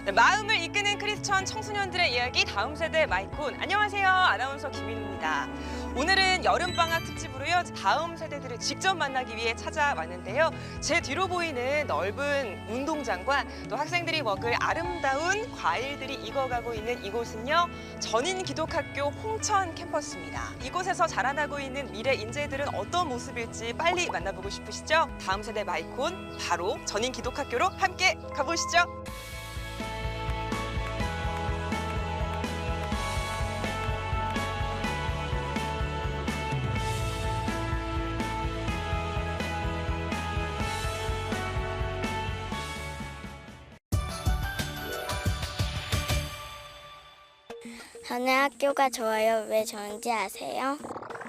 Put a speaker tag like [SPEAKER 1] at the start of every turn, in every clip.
[SPEAKER 1] 네, 마음을 이끄는 크리스천 청소년들의 이야기 다음 세대 마이콘. 안녕하세요. 아나운서 김민우입니다. 오늘은 여름방학 특집으로요. 다음 세대들을 직접 만나기 위해 찾아왔는데요. 제 뒤로 보이는 넓은 운동장과 또 학생들이 먹을 아름다운 과일들이 익어가고 있는 이곳은요. 전인기독학교 홍천 캠퍼스입니다. 이곳에서 자라나고 있는 미래 인재들은 어떤 모습일지 빨리 만나보고 싶으시죠? 다음 세대 마이콘 바로 전인기독학교로 함께 가보시죠.
[SPEAKER 2] 저는 학교가 좋아요. 왜 좋은지 아세요?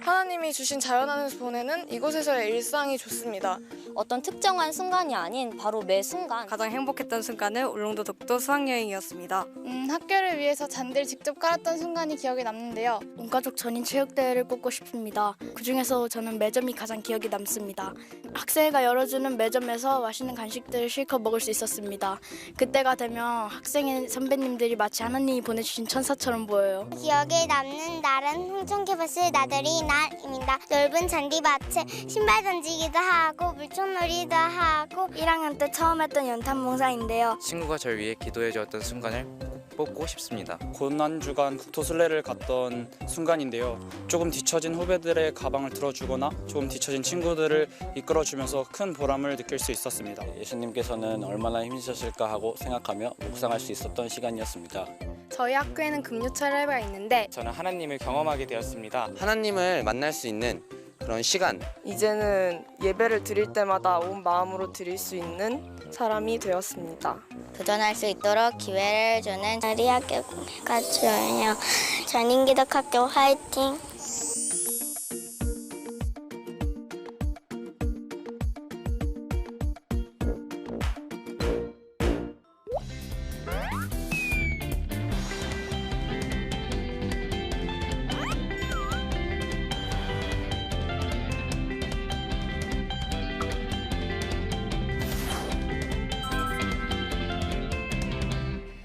[SPEAKER 3] 하나님이 주신 자연안에서 보내는 이곳에서의 일상이 좋습니다.
[SPEAKER 4] 어떤 특정한 순간이 아닌 바로 매 순간
[SPEAKER 5] 가장 행복했던 순간은 울릉도 독도 수학여행이었습니다.
[SPEAKER 3] 학교를 위해서 잔디를 직접 깔았던 순간이 기억에 남는데요.
[SPEAKER 6] 온가족 전인 체육대회를 꼽고 싶습니다. 그중에서 저는 매점이 가장 기억에 남습니다. 학생회가 열어주는 매점에서 맛있는 간식들을 실컷 먹을 수 있었습니다. 그때가 되면 학생회 선배님들이 마치 하나님이 보내주신 천사처럼 보여요.
[SPEAKER 2] 기억에 남는 날은 홍천 캠퍼스 나들이 날입니다. 넓은 잔디밭에 신발 던지기도 하고 물총놀이도 하고 1학년 때 처음 했던 연탄봉사인데요.
[SPEAKER 7] 친구가 저를 위해 기도해 주었던 순간을 뽑고 싶습니다.
[SPEAKER 8] 고난주간 국토순례를 갔던 순간인데요. 조금 뒤처진 후배들의 가방을 들어주거나 조금 뒤처진 친구들을 이끌어주면서 큰 보람을 느낄 수 있었습니다.
[SPEAKER 9] 예수님께서는 얼마나 힘드셨을까 하고 생각하며 묵상할 수 있었던 시간이었습니다.
[SPEAKER 3] 저희 학교에는 금요철회가 있는데
[SPEAKER 7] 저는 하나님을 경험하게 되었습니다. 하나님을 만날 수 있는 그런 시간.
[SPEAKER 5] 이제는 예배를 드릴 때마다 온 마음으로 드릴 수 있는 사람이 되었습니다.
[SPEAKER 2] 도전할 수 있도록 기회를 주는 우리 학교가 좋아요. 전인기독학교 화이팅!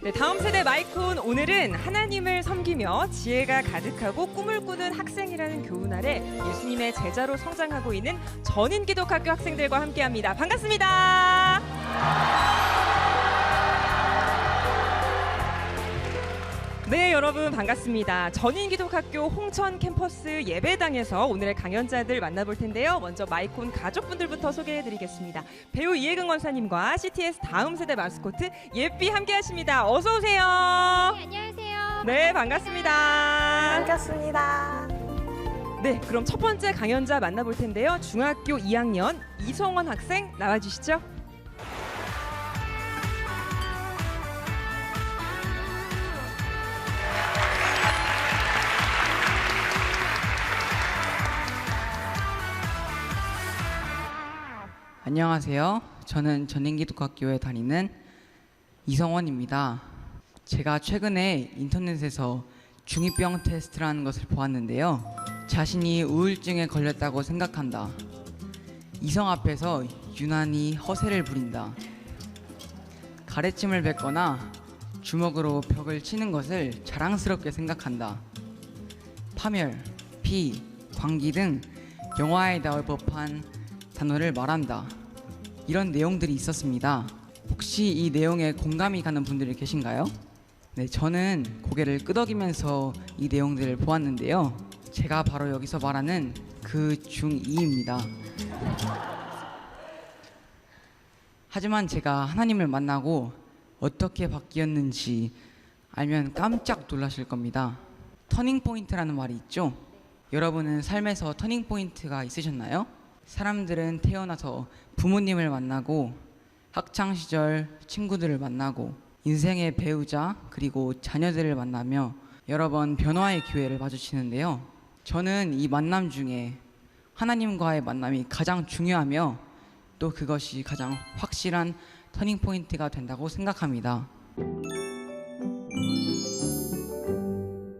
[SPEAKER 1] 네, 다음 세대 마이콘 오늘은 하나님을 섬기며 지혜가 가득하고 꿈을 꾸는 학생이라는 교훈 아래 예수님의 제자로 성장하고 있는 전인기독학교 학생들과 함께합니다. 반갑습니다. 네, 여러분 반갑습니다. 전인기독학교 홍천 캠퍼스 예배당에서 오늘의 강연자들 만나볼 텐데요. 먼저 마이콘 가족분들부터 소개해드리겠습니다. 배우 이혜경 원사님과 CTS 다음 세대 마스코트 예삐 함께하십니다. 어서 오세요.
[SPEAKER 2] 네, 안녕하세요.
[SPEAKER 1] 네, 반갑습니다.
[SPEAKER 5] 반갑습니다.
[SPEAKER 1] 네, 그럼 첫 번째 강연자 만나볼 텐데요. 중학교 2학년 이성원 학생 나와주시죠.
[SPEAKER 10] 안녕하세요. 저는 전인기독학교에 다니는 이성원입니다. 제가 최근에 인터넷에서 중2병 테스트라는 것을 보았는데요. 자신이 우울증에 걸렸다고 생각한다. 이성 앞에서 유난히 허세를 부린다. 가래침을 뱉거나 주먹으로 벽을 치는 것을 자랑스럽게 생각한다. 파멸, 피, 광기 등 영화에 나올 법한 단어를 말한다. 이런 내용들이 있었습니다. 혹시 이 내용에 공감이 가는 분들이 계신가요? 네, 저는 고개를 끄덕이면서 이 내용들을 보았는데요. 제가 바로 여기서 말하는 그 중2입니다. 하지만 제가 하나님을 만나고 어떻게 바뀌었는지 알면 깜짝 놀라실 겁니다. 터닝포인트라는 말이 있죠? 여러분은 삶에서 터닝포인트가 있으셨나요? 사람들은 태어나서 부모님을 만나고 학창시절 친구들을 만나고 인생의 배우자 그리고 자녀들을 만나며 여러 번 변화의 기회를 마주치는데요. 저는 이 만남 중에 하나님과의 만남이 가장 중요하며 또 그것이 가장 확실한 터닝포인트가 된다고 생각합니다.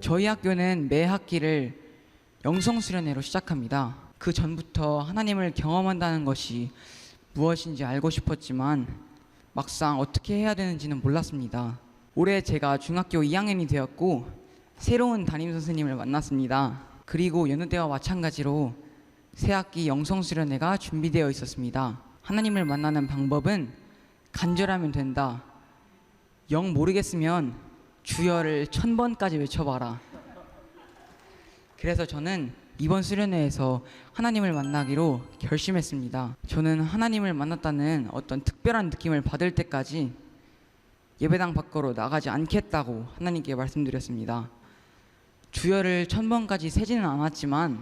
[SPEAKER 10] 저희 학교는 매 학기를 영성수련회로 시작합니다. 그 전부터 하나님을 경험한다는 것이 무엇인지 알고 싶었지만 막상 어떻게 해야 되는지는 몰랐습니다. 올해 제가 중학교 2학년이 되었고 새로운 담임 선생님을 만났습니다. 그리고 여느 때와 마찬가지로 새학기 영성수련회가 준비되어 있었습니다. 하나님을 만나는 방법은 간절하면 된다. 영 모르겠으면 주여를 1000번까지 외쳐봐라. 그래서 저는 이번 수련회에서 하나님을 만나기로 결심했습니다. 저는 하나님을 만났다는 어떤 특별한 느낌을 받을 때까지 예배당 밖으로 나가지 않겠다고 하나님께 말씀드렸습니다. 주여를 1000번까지 세지는 않았지만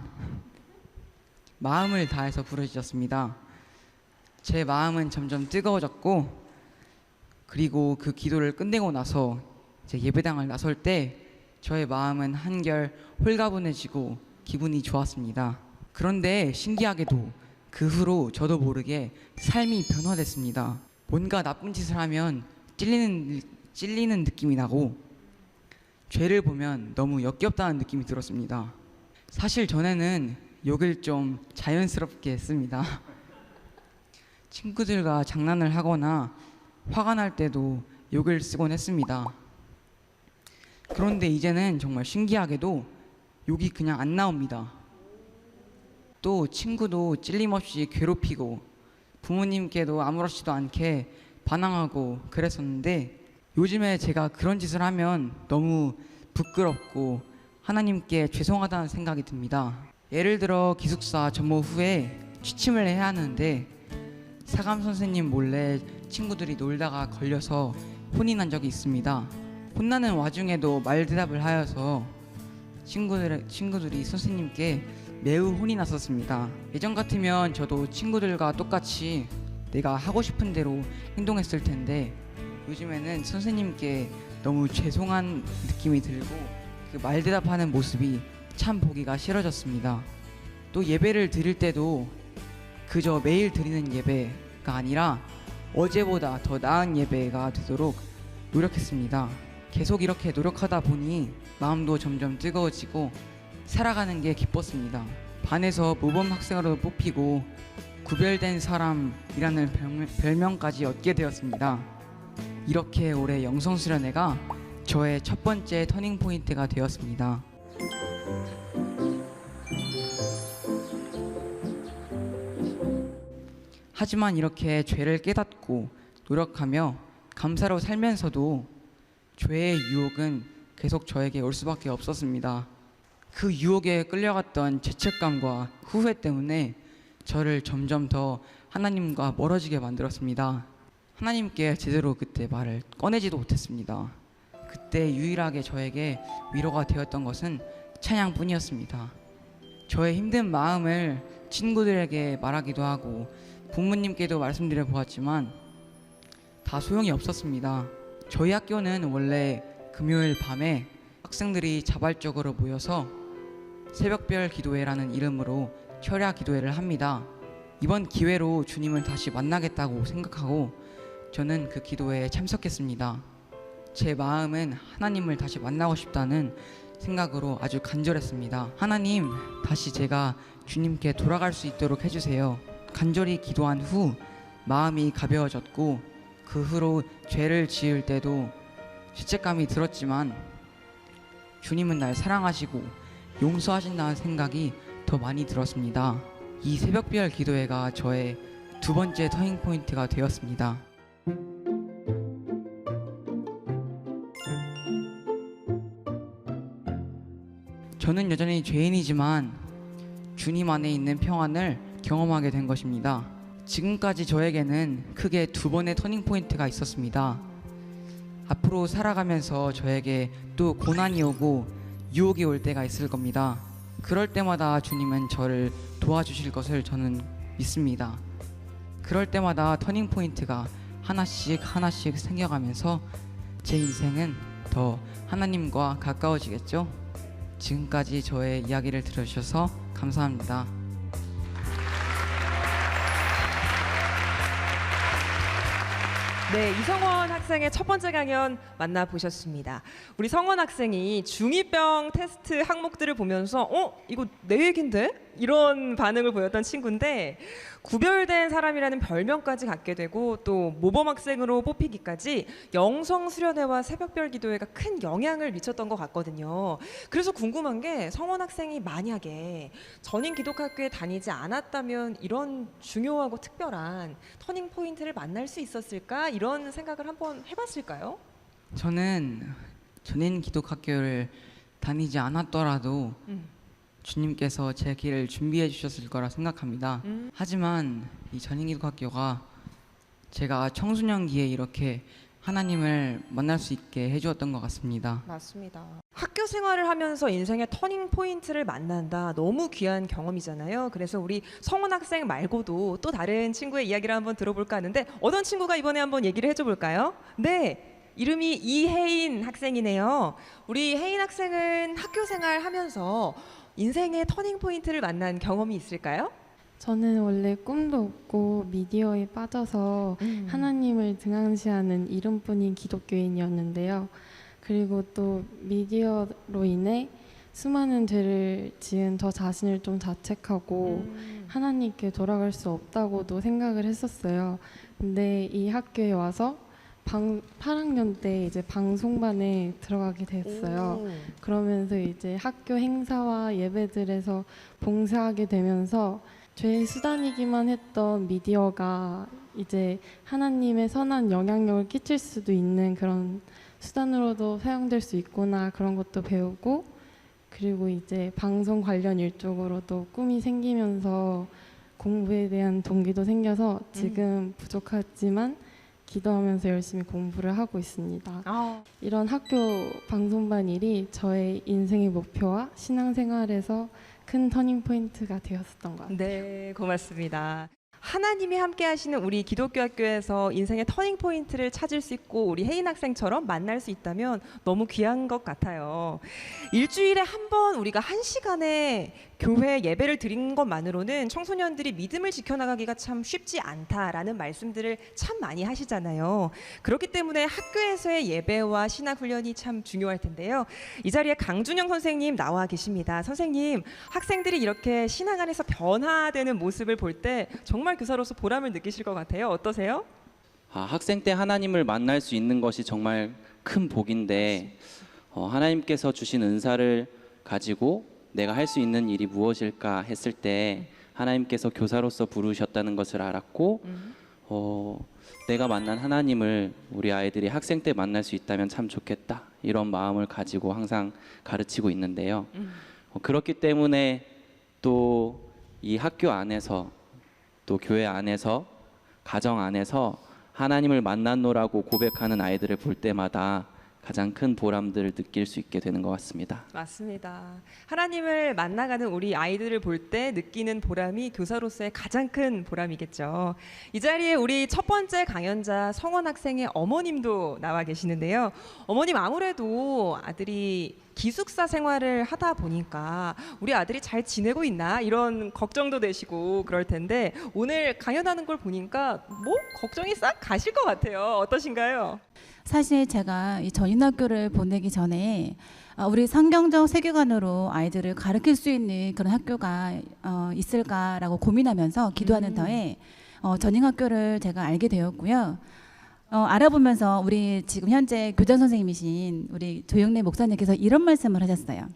[SPEAKER 10] 마음을 다해서 부르짖었습니다. 제 마음은 점점 뜨거워졌고, 그리고 그 기도를 끝내고 나서 이제 예배당을 나설 때 저의 마음은 한결 홀가분해지고 기분이 좋았습니다. 그런데 신기하게도 그 후로 저도 모르게 삶이 변화됐습니다. 뭔가 나쁜 짓을 하면 찔리는 느낌이 나고, 죄를 보면 너무 역겹다는 느낌이 들었습니다. 사실 전에는 욕을 좀 자연스럽게 했습니다. 친구들과 장난을 하거나 화가 날 때도 욕을 쓰곤 했습니다. 그런데 이제는 정말 신기하게도 욕이 그냥 안 나옵니다. 또 친구도 찔림없이 괴롭히고 부모님께도 아무렇지도 않게 반항하고 그랬었는데, 요즘에 제가 그런 짓을 하면 너무 부끄럽고 하나님께 죄송하다는 생각이 듭니다. 예를 들어 기숙사 전모 후에 취침을 해야 하는데 사감 선생님 몰래 친구들이 놀다가 걸려서 혼이 난 적이 있습니다. 혼나는 와중에도 말대답을 하여서 친구들이 선생님께 매우 혼이 났었습니다. 예전 같으면 저도 친구들과 똑같이 내가 하고 싶은 대로 행동했을 텐데, 요즘에는 선생님께 너무 죄송한 느낌이 들고 그 말대답하는 모습이 참 보기가 싫어졌습니다. 또 예배를 드릴 때도 그저 매일 드리는 예배가 아니라 어제보다 더 나은 예배가 되도록 노력했습니다. 계속 이렇게 노력하다 보니 마음도 점점 뜨거워지고 살아가는 게 기뻤습니다. 반에서 모범 학생으로 뽑히고 구별된 사람이라는 별명까지 얻게 되었습니다. 이렇게 올해 영성수련회가 저의 첫 번째 터닝포인트가 되었습니다. 하지만 이렇게 죄를 깨닫고 노력하며 감사로 살면서도 죄의 유혹은 계속 저에게 올 수밖에 없었습니다. 그 유혹에 끌려갔던 죄책감과 후회 때문에 저를 점점 더 하나님과 멀어지게 만들었습니다. 하나님께 제대로 그때 말을 꺼내지도 못했습니다. 그때 유일하게 저에게 위로가 되었던 것은 찬양뿐이었습니다. 저의 힘든 마음을 친구들에게 말하기도 하고 부모님께도 말씀드려 보았지만 다 소용이 없었습니다. 저희 학교는 원래 금요일 밤에 학생들이 자발적으로 모여서 새벽별 기도회라는 이름으로 철야 기도회를 합니다. 이번 기회로 주님을 다시 만나겠다고 생각하고 저는 그 기도회에 참석했습니다. 제 마음은 하나님을 다시 만나고 싶다는 생각으로 아주 간절했습니다. 하나님, 다시 제가 주님께 돌아갈 수 있도록 해주세요. 간절히 기도한 후 마음이 가벼워졌고, 그 후로 죄를 지을 때도 죄책감이 들었지만 주님은 날 사랑하시고 용서하신다는 생각이 더 많이 들었습니다. 이 새벽별 기도회가 저의 두 번째 터닝포인트가 되었습니다. 저는 여전히 죄인이지만 주님 안에 있는 평안을 경험하게 된 것입니다. 지금까지 저에게는 크게 두 번의 터닝포인트가 있었습니다. 앞으로 살아가면서 저에게 또 고난이 오고 유혹이 올 때가 있을 겁니다. 그럴 때마다 주님은 저를 도와주실 것을 저는 믿습니다. 그럴 때마다 터닝포인트가 하나씩 생겨가면서 제 인생은 더 하나님과 가까워지겠죠? 지금까지 저의 이야기를 들어주셔서 감사합니다.
[SPEAKER 1] 네, 이성원 학생의 첫 번째 강연 만나보셨습니다. 우리 성원 학생이 중2병 테스트 항목들을 보면서 이거 내 얘긴데? 이런 반응을 보였던 친구인데, 구별된 사람이라는 별명까지 갖게 되고 또 모범 학생으로 뽑히기까지 영성 수련회와 새벽별 기도회가 큰 영향을 미쳤던 것 같거든요. 그래서 궁금한 게 성원 학생이 만약에 전인 기독학교에 다니지 않았다면 이런 중요하고 특별한 터닝 포인트를 만날 수 있었을까? 이런 생각을 한번 해봤을까요?
[SPEAKER 10] 저는 전인 기독학교를 다니지 않았더라도 주님께서 제 길을 준비해 주셨을 거라 생각합니다. 하지만 이 전인 기독학교가 제가 청소년기에 이렇게 하나님을 만날 수 있게 해주었던 것 같습니다.
[SPEAKER 1] 맞습니다. 학교 생활을 하면서 인생의 터닝 포인트를 만난다. 너무 귀한 경험이잖아요. 그래서 우리 성원 학생 말고도 또 다른 친구의 이야기를 한번 들어볼까 하는데 어떤 친구가 이번에 한번 얘기를 해줘 볼까요? 네. 이름이 이혜인 학생이네요. 우리 혜인 학생은 학교 생활 하면서 인생의 터닝 포인트를 만난 경험이 있을까요?
[SPEAKER 11] 저는 원래 꿈도 없고 미디어에 빠져서 하나님을 등한시하는 이름뿐인 기독교인이었는데요. 그리고 또 미디어로 인해 수많은 죄를 지은 저 자신을 좀 자책하고 하나님께 돌아갈 수 없다고도 생각을 했었어요. 근데 이 학교에 와서 8학년 때 이제 방송반에 들어가게 됐어요. 그러면서 이제 학교 행사와 예배들에서 봉사하게 되면서 죄의 수단이기만 했던 미디어가 이제 하나님의 선한 영향력을 끼칠 수도 있는 그런 수단으로도 사용될 수 있구나, 그런 것도 배우고, 그리고 이제 방송 관련 일 쪽으로도 꿈이 생기면서 공부에 대한 동기도 생겨서 지금 부족하지만 기도하면서 열심히 공부를 하고 있습니다. 이런 학교 방송반 일이 저의 인생의 목표와 신앙생활에서 큰 터닝 포인트가 되었었던 것 같아요.
[SPEAKER 1] 네, 고맙습니다. 하나님이 함께 하시는 우리 기독교 학교에서 인생의 터닝 포인트를 찾을 수 있고 우리 혜인 학생처럼 만날 수 있다면 너무 귀한 것 같아요. 일주일에 한 번 우리가 1시간의 교회 예배를 드린 것만으로는 청소년들이 믿음을 지켜나가기가 참 쉽지 않다라는 말씀들을 참 많이 하시잖아요. 그렇기 때문에 학교에서의 예배와 신학훈련이 참 중요할 텐데요. 이 자리에 강준영 선생님 나와 계십니다. 선생님, 학생들이 이렇게 신앙 안에서 변화되는 모습을 볼 때 정말 교사로서 보람을 느끼실 것 같아요. 어떠세요?
[SPEAKER 9] 학생 때 하나님을 만날 수 있는 것이 정말 큰 복인데 하나님께서 주신 은사를 가지고 내가 할 수 있는 일이 무엇일까 했을 때 하나님께서 교사로서 부르셨다는 것을 알았고 내가 만난 하나님을 우리 아이들이 학생 때 만날 수 있다면 참 좋겠다, 이런 마음을 가지고 항상 가르치고 있는데요. 그렇기 때문에 또 이 학교 안에서 또 교회 안에서 가정 안에서 하나님을 만났노라고 고백하는 아이들을 볼 때마다 가장 큰 보람들을 느낄 수 있게 되는 것 같습니다.
[SPEAKER 1] 맞습니다. 하나님을 만나가는 우리 아이들을 볼 때 느끼는 보람이 교사로서의 가장 큰 보람이겠죠. 이 자리에 우리 첫 번째 강연자 성원 학생의 어머님도 나와 계시는데요. 어머님, 아무래도 아들이 기숙사 생활을 하다 보니까 우리 아들이 잘 지내고 있나 이런 걱정도 되시고 그럴 텐데 오늘 강연하는 걸 보니까 뭐 걱정이 싹 가실 것 같아요. 어떠신가요?
[SPEAKER 12] 사실 제가 이 전인학교를 보내기 전에 우리 성경적 세계관으로 아이들을 가르칠 수 있는 그런 학교가 있을까라고 고민하면서 기도하는 터에 전인학교를 제가 알게 되었고요. 알아보면서 우리 지금 현재 교장 선생님이신 우리 조영래 목사님께서 이런 말씀을 하셨어요.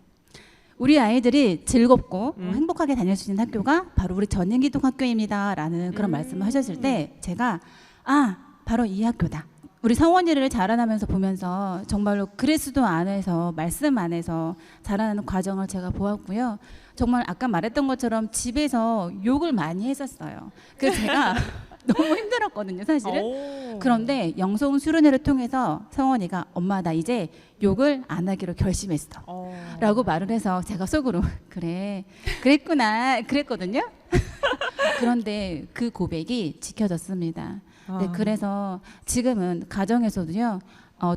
[SPEAKER 12] 우리 아이들이 즐겁고 행복하게 다닐 수 있는 학교가 바로 우리 전인기독학교입니다 라는 그런 말씀을 하셨을 때 제가 바로 이 학교다. 우리 성원이를 자라나면서 보면서 정말로 그리스도 안에서 말씀 안에서 자라나는 과정을 제가 보았고요. 정말 아까 말했던 것처럼 집에서 욕을 많이 했었어요. 그래서 제가 너무 힘들었거든요, 사실은. 그런데 영성 수련회를 통해서 성원이가 엄마 나 이제 욕을 안 하기로 결심했어 라고 말을 해서 제가 속으로 그래 그랬구나 그랬거든요. 그런데 그 고백이 지켜졌습니다. 네, 그래서 지금은 가정에서도요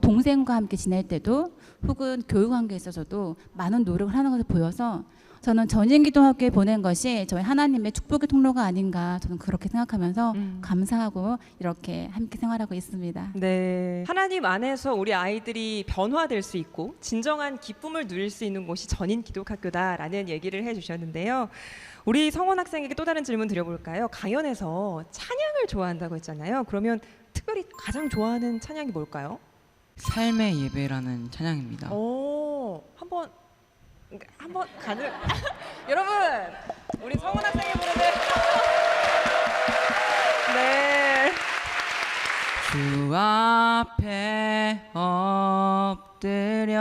[SPEAKER 12] 동생과 함께 지낼 때도 혹은 교육 관계에 있어서도 많은 노력을 하는 것을 보여서 저는 전인기도학교에 보낸 것이 저희 하나님의 축복의 통로가 아닌가 저는 그렇게 생각하면서 감사하고 이렇게 함께 생활하고 있습니다.
[SPEAKER 1] 네, 하나님 안에서 우리 아이들이 변화될 수 있고 진정한 기쁨을 누릴 수 있는 곳이 전인기독학교다라는 얘기를 해주셨는데요. 우리 성원 학생에게 또 다른 질문 드려볼까요? 강연에서 찬양을 좋아한다고 했잖아요. 그러면 특별히 가장 좋아하는 찬양이 뭘까요?
[SPEAKER 10] 삶의 예배라는 찬양입니다.
[SPEAKER 1] 오, 한번 가능? 여러분, 우리 성원 학생이 부르는 네.
[SPEAKER 10] 주 앞에 엎드려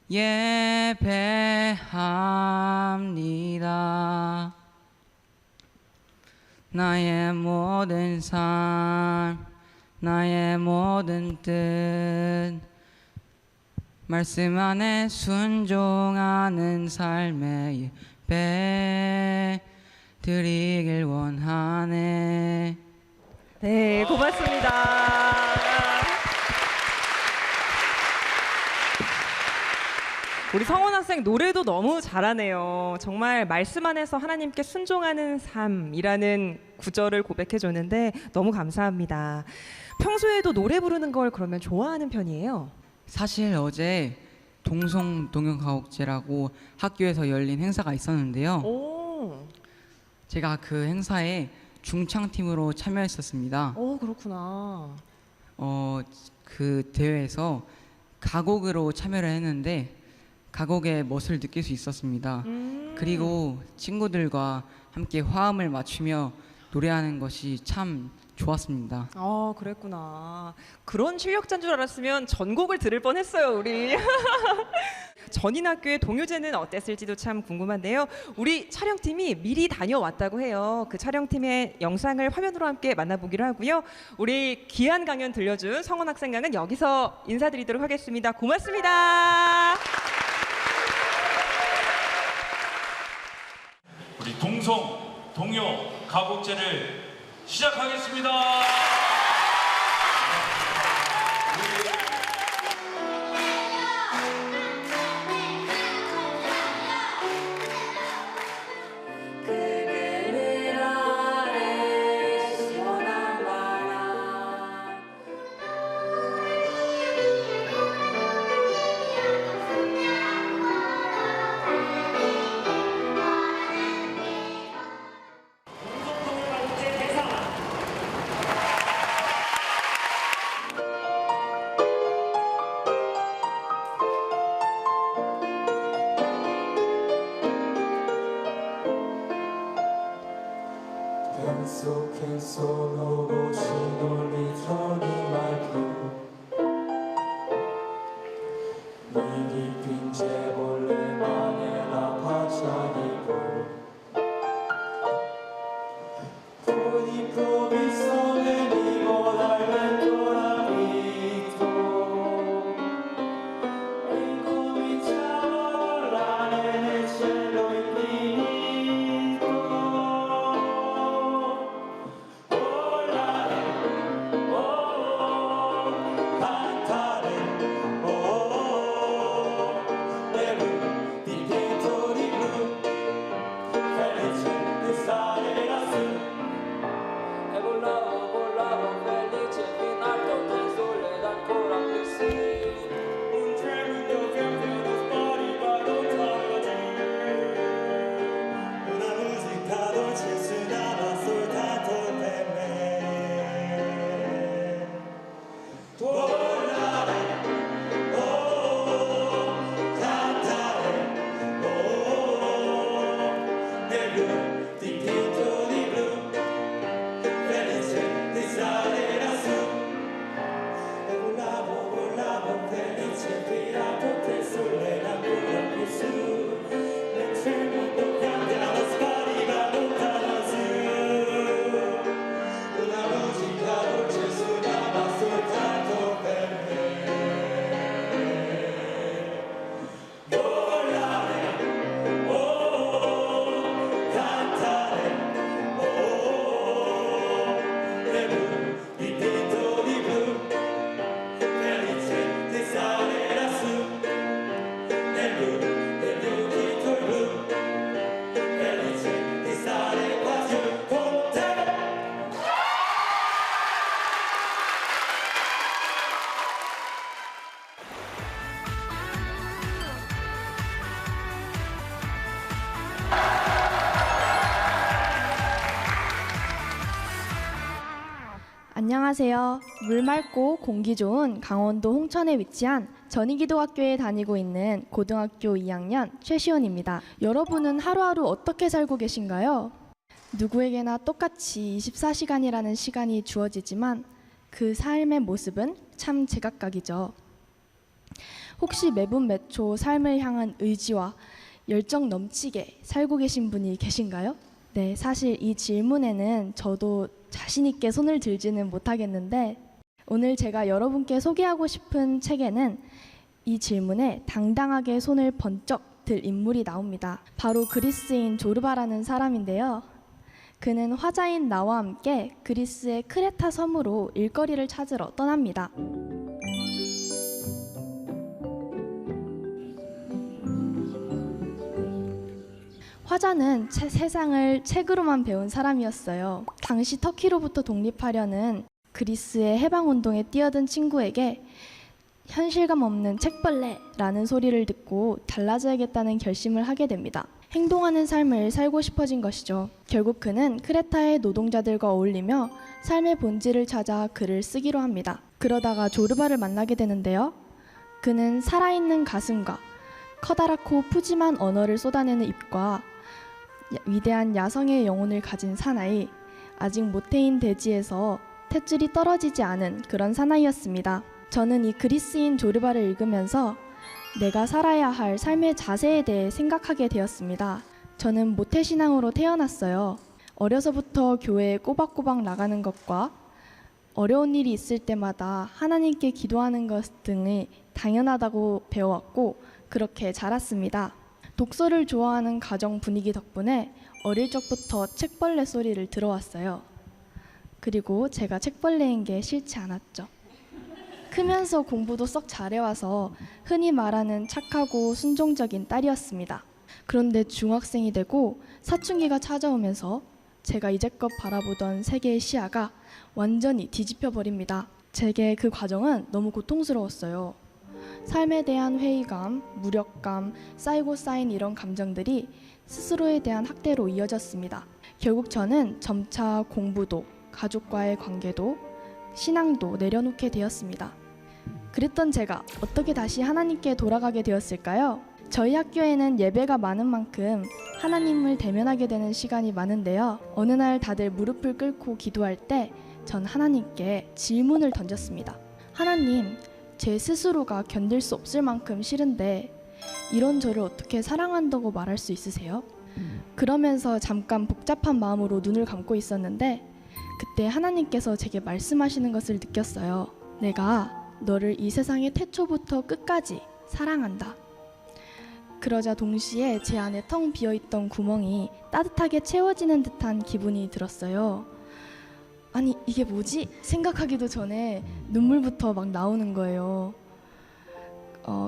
[SPEAKER 10] 예배합니다. 나의 모든 삶, 나의 모든 뜻, 말씀 안에 순종하는 삶의 예배 드리길 원하네.
[SPEAKER 1] 네, 고맙습니다. 우리 성원 학생 노래도 너무 잘하네요. 정말 말씀 안에서 하나님께 순종하는 삶이라는 구절을 고백해 줬는데 너무 감사합니다. 평소에도 노래 부르는 걸 그러면 좋아하는 편이에요?
[SPEAKER 10] 사실 어제 동성동역가옥제라고 학교에서 열린 행사가 있었는데요.
[SPEAKER 1] 오.
[SPEAKER 10] 제가 그 행사에 중창팀으로 참여했었습니다.
[SPEAKER 1] 오, 그렇구나.
[SPEAKER 10] 그 대회에서 가곡으로 참여를 했는데 가곡의 멋을 느낄 수 있었습니다. 그리고 친구들과 함께 화음을 맞추며 노래하는 것이 참 좋았습니다.
[SPEAKER 1] 그랬구나. 그런 실력자인 줄 알았으면 전곡을 들을 뻔했어요, 우리. 전인학교의 동요제는 어땠을지도 참 궁금한데요. 우리 촬영팀이 미리 다녀왔다고 해요. 그 촬영팀의 영상을 화면으로 함께 만나보기로 하고요. 우리 귀한 강연 들려준 성원 학생강은 여기서 인사드리도록 하겠습니다. 고맙습니다.
[SPEAKER 13] 우리 동요 가곡제를 시작하겠습니다.
[SPEAKER 14] Felice 안녕하세요. 물 맑고 공기 좋은 강원도 홍천에 위치한 전이기도학교에 다니고 있는 고등학교 2학년 최시원입니다. 여러분은 하루하루 어떻게 살고 계신가요? 누구에게나 똑같이 24시간이라는 시간이 주어지지만 그 삶의 모습은 참 제각각이죠. 혹시 매분 매초 삶을 향한 의지와 열정 넘치게 살고 계신 분이 계신가요? 네, 사실 이 질문에는 저도 자신 있게 손을 들지는 못하겠는데 오늘 제가 여러분께 소개하고 싶은 책에는 이 질문에 당당하게 손을 번쩍 들 인물이 나옵니다. 바로 그리스인 조르바라는 사람인데요. 그는 화자인 나와 함께 그리스의 크레타 섬으로 일거리를 찾으러 떠납니다. 화자는 세상을 책으로만 배운 사람이었어요. 당시 터키로부터 독립하려는 그리스의 해방운동에 뛰어든 친구에게 현실감 없는 책벌레라는 소리를 듣고 달라져야겠다는 결심을 하게 됩니다. 행동하는 삶을 살고 싶어진 것이죠. 결국 그는 크레타의 노동자들과 어울리며 삶의 본질을 찾아 글을 쓰기로 합니다. 그러다가 조르바를 만나게 되는데요. 그는 살아있는 가슴과 커다랗고 푸짐한 언어를 쏟아내는 입과 위대한 야성의 영혼을 가진 사나이, 아직 모태인 대지에서 탯줄이 떨어지지 않은 그런 사나이였습니다. 저는 이 그리스인 조르바를 읽으면서 내가 살아야 할 삶의 자세에 대해 생각하게 되었습니다. 저는 모태신앙으로 태어났어요. 어려서부터 교회에 꼬박꼬박 나가는 것과 어려운 일이 있을 때마다 하나님께 기도하는 것 등이 당연하다고 배워왔고 그렇게 자랐습니다. 독서를 좋아하는 가정 분위기 덕분에 어릴 적부터 책벌레 소리를 들어왔어요. 그리고 제가 책벌레인 게 싫지 않았죠. 크면서 공부도 썩 잘해와서 흔히 말하는 착하고 순종적인 딸이었습니다. 그런데 중학생이 되고 사춘기가 찾아오면서 제가 이제껏 바라보던 세계의 시야가 완전히 뒤집혀 버립니다. 제게 그 과정은 너무 고통스러웠어요. 삶에 대한 회의감, 무력감, 쌓이고 쌓인 이런 감정들이 스스로에 대한 학대로 이어졌습니다. 결국 저는 점차 공부도, 가족과의 관계도, 신앙도 내려놓게 되었습니다. 그랬던 제가 어떻게 다시 하나님께 돌아가게 되었을까요? 저희 학교에는 예배가 많은 만큼 하나님을 대면하게 되는 시간이 많은데요. 어느 날 다들 무릎을 꿇고 기도할 때 전 하나님께 질문을 던졌습니다. 하나님, 제 스스로가 견딜 수 없을 만큼 싫은데 이런 저를 어떻게 사랑한다고 말할 수 있으세요? 그러면서 잠깐 복잡한 마음으로 눈을 감고 있었는데 그때 하나님께서 제게 말씀하시는 것을 느꼈어요. 내가 너를 이 세상의 태초부터 끝까지 사랑한다. 그러자 동시에 제 안에 텅 비어있던 구멍이 따뜻하게 채워지는 듯한 기분이 들었어요. 아니 이게 뭐지? 생각하기도 전에 눈물부터 막 나오는 거예요.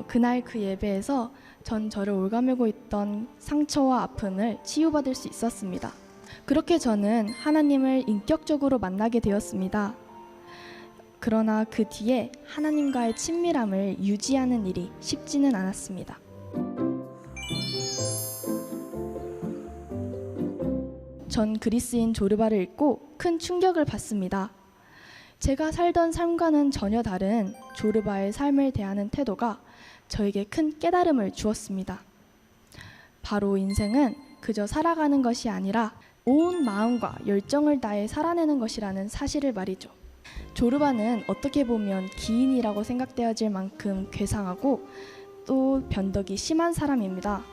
[SPEAKER 14] 그날 그 예배에서 전 저를 올가매고 있던 상처와 아픔을 치유받을 수 있었습니다. 그렇게 저는 하나님을 인격적으로 만나게 되었습니다. 그러나 그 뒤에 하나님과의 친밀함을 유지하는 일이 쉽지는 않았습니다. 전 그리스인 조르바를 읽고 큰 충격을 받습니다. 제가 살던 삶과는 전혀 다른 조르바의 삶을 대하는 태도가 저에게 큰 깨달음을 주었습니다. 바로 인생은 그저 살아가는 것이 아니라 온 마음과 열정을 다해 살아내는 것이라는 사실을 말이죠. 조르바는 어떻게 보면 기인이라고 생각되어질 만큼 괴상하고 또 변덕이 심한 사람입니다.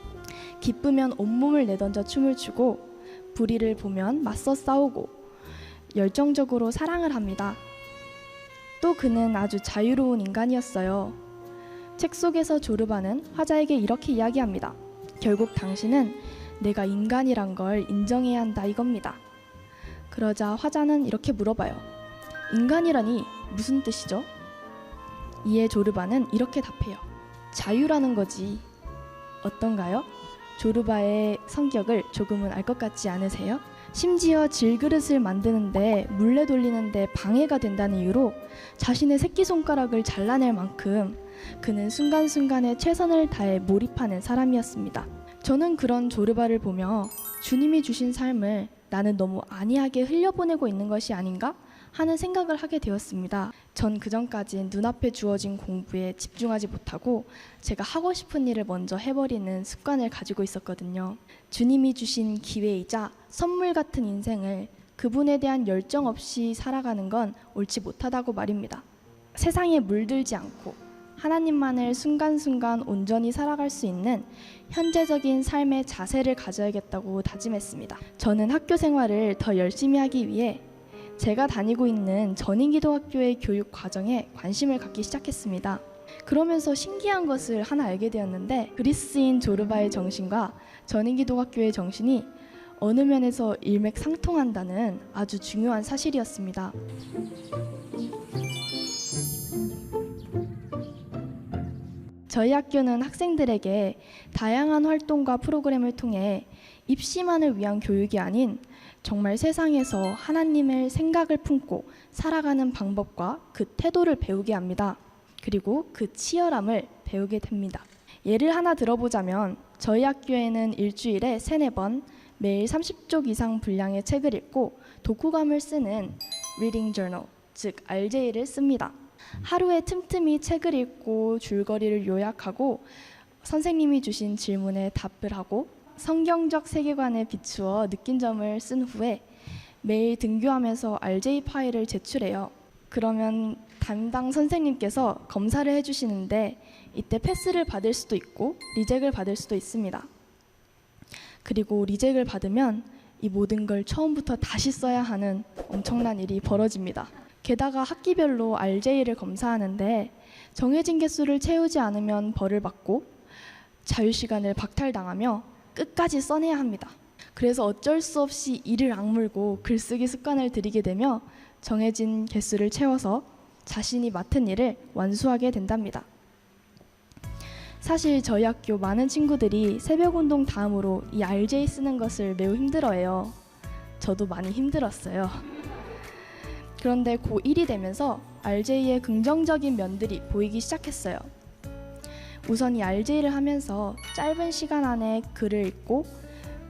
[SPEAKER 14] 기쁘면 온몸을 내던져 춤을 추고 불의를 보면 맞서 싸우고 열정적으로 사랑을 합니다. 또 그는 아주 자유로운 인간이었어요. 책 속에서 조르바는 화자에게 이렇게 이야기합니다. 결국 당신은 내가 인간이란 걸 인정해야 한다 이겁니다. 그러자 화자는 이렇게 물어봐요. 인간이라니 무슨 뜻이죠? 이에 조르바는 이렇게 답해요. 자유라는 거지. 어떤가요? 조르바의 성격을 조금은 알 것 같지 않으세요? 심지어 질그릇을 만드는데 물레 돌리는데 방해가 된다는 이유로 자신의 새끼손가락을 잘라낼 만큼 그는 순간순간에 최선을 다해 몰입하는 사람이었습니다. 저는 그런 조르바를 보며 주님이 주신 삶을 나는 너무 안이하게 흘려보내고 있는 것이 아닌가 하는 생각을 하게 되었습니다. 전 그전까진 눈앞에 주어진 공부에 집중하지 못하고 제가 하고 싶은 일을 먼저 해버리는 습관을 가지고 있었거든요. 주님이 주신 기회이자 선물 같은 인생을 그분에 대한 열정 없이 살아가는 건 옳지 못하다고 말입니다. 세상에 물들지 않고 하나님만을 순간순간 온전히 살아갈 수 있는 현재적인 삶의 자세를 가져야겠다고 다짐했습니다. 저는 학교 생활을 더 열심히 하기 위해 제가 다니고 있는 전인기도학교의 교육 과정에 관심을 갖기 시작했습니다. 그러면서 신기한 것을 하나 알게 되었는데 그리스인 조르바의 정신과 전인기도학교의 정신이 어느 면에서 일맥상통한다는 아주 중요한 사실이었습니다. 저희 학교는 학생들에게 다양한 활동과 프로그램을 통해 입시만을 위한 교육이 아닌 정말 세상에서 하나님의 생각을 품고 살아가는 방법과 그 태도를 배우게 합니다. 그리고 그 치열함을 배우게 됩니다. 예를 하나 들어보자면 저희 학교에는 일주일에 3-4번 매일 30쪽 이상 분량의 책을 읽고 독후감을 쓰는 리딩 저널, 즉 RJ를 씁니다. 하루에 틈틈이 책을 읽고 줄거리를 요약하고 선생님이 주신 질문에 답을 하고 성경적 세계관에 비추어 느낀 점을 쓴 후에 매일 등교하면서 RJ 파일을 제출해요. 그러면 담당 선생님께서 검사를 해주시는데 이때 패스를 받을 수도 있고 리젝을 받을 수도 있습니다. 그리고 리젝을 받으면 이 모든 걸 처음부터 다시 써야 하는 엄청난 일이 벌어집니다. 게다가 학기별로 RJ를 검사하는데 정해진 개수를 채우지 않으면 벌을 받고 자유시간을 박탈당하며 끝까지 써내야 합니다. 그래서 어쩔 수 없이 이를 악물고 글쓰기 습관을 들이게 되며 정해진 개수를 채워서 자신이 맡은 일을 완수하게 된답니다. 사실 저희 학교 많은 친구들이 새벽운동 다음으로 이 RJ 쓰는 것을 매우 힘들어해요. 저도 많이 힘들었어요. 그런데 고1이 되면서 RJ의 긍정적인 면들이 보이기 시작했어요. 우선 이 RJ를 하면서 짧은 시간 안에 글을 읽고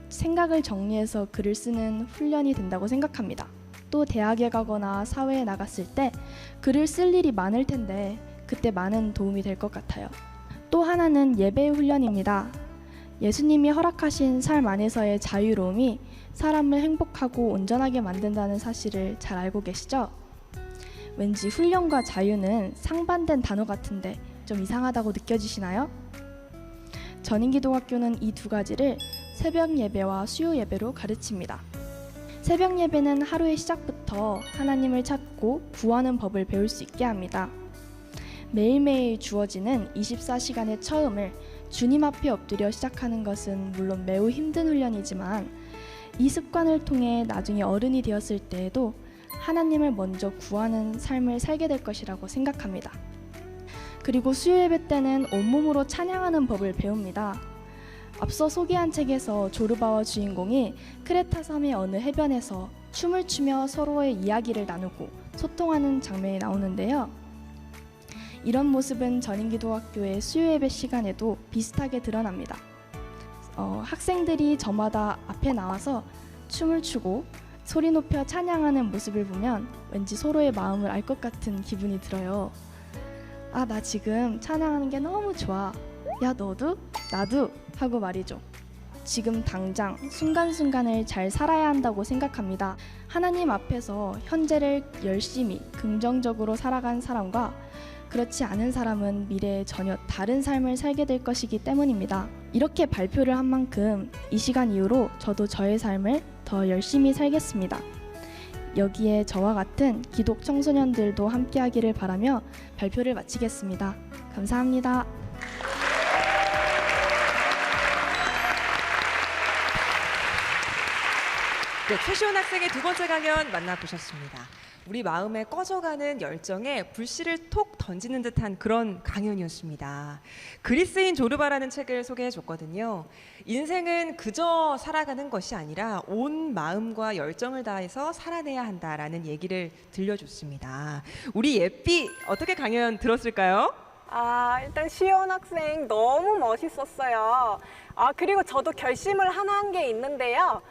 [SPEAKER 14] 생각을 정리해서 글을 쓰는 훈련이 된다고 생각합니다. 또 대학에 가거나 사회에 나갔을 때 글을 쓸 일이 많을 텐데 그때 많은 도움이 될 것 같아요. 또 하나는 예배의 훈련입니다. 예수님이 허락하신 삶 안에서의 자유로움이 사람을 행복하고 온전하게 만든다는 사실을 잘 알고 계시죠? 왠지 훈련과 자유는 상반된 단어 같은데 좀 이상하다고 느껴지시나요? 전인기도학교는 이 두 가지를 새벽 예배와 수요 예배로 가르칩니다. 새벽 예배는 하루의 시작부터 하나님을 찾고 구하는 법을 배울 수 있게 합니다. 매일매일 주어지는 24시간의 처음을 주님 앞에 엎드려 시작하는 것은 물론 매우 힘든 훈련이지만 이 습관을 통해 나중에 어른이 되었을 때에도 하나님을 먼저 구하는 삶을 살게 될 것이라고 생각합니다. 그리고 수요예배 때는 온몸으로 찬양하는 법을 배웁니다. 앞서 소개한 책에서 조르바와 주인공이 크레타 섬의 어느 해변에서 춤을 추며 서로의 이야기를 나누고 소통하는 장면이 나오는데요. 이런 모습은 전인기도학교의 수요예배 시간에도 비슷하게 드러납니다. 학생들이 저마다 앞에 나와서 춤을 추고 소리 높여 찬양하는 모습을 보면 왠지 서로의 마음을 알 것 같은 기분이 들어요. 아, 나 지금 찬양하는 게 너무 좋아. 야, 너도? 나도? 하고 말이죠. 지금 당장 순간순간을 잘 살아야 한다고 생각합니다. 하나님 앞에서 현재를 열심히 긍정적으로 살아간 사람과 그렇지 않은 사람은 미래에 전혀 다른 삶을 살게 될 것이기 때문입니다. 이렇게 발표를 한 만큼 이 시간 이후로 저도 저의 삶을 더 열심히 살겠습니다. 여기에 저와 같은 기독 청소년들도 함께하기를 바라며 발표를 마치겠습니다. 감사합니다.
[SPEAKER 1] 네, 최시원 학생의 두 번째 강연 만나보셨습니다. 우리 마음에 꺼져가는 열정에 불씨를 톡 던지는 듯한 그런 강연이었습니다. 그리스인 조르바라는 책을 소개해줬거든요. 인생은 그저 살아가는 것이 아니라 온 마음과 열정을 다해서 살아내야 한다라는 얘기를 들려줬습니다. 우리 예삐 어떻게 강연 들었을까요?
[SPEAKER 15] 일단 시원 학생 너무 멋있었어요. 그리고 저도 결심을 하나 한 게 있는데요.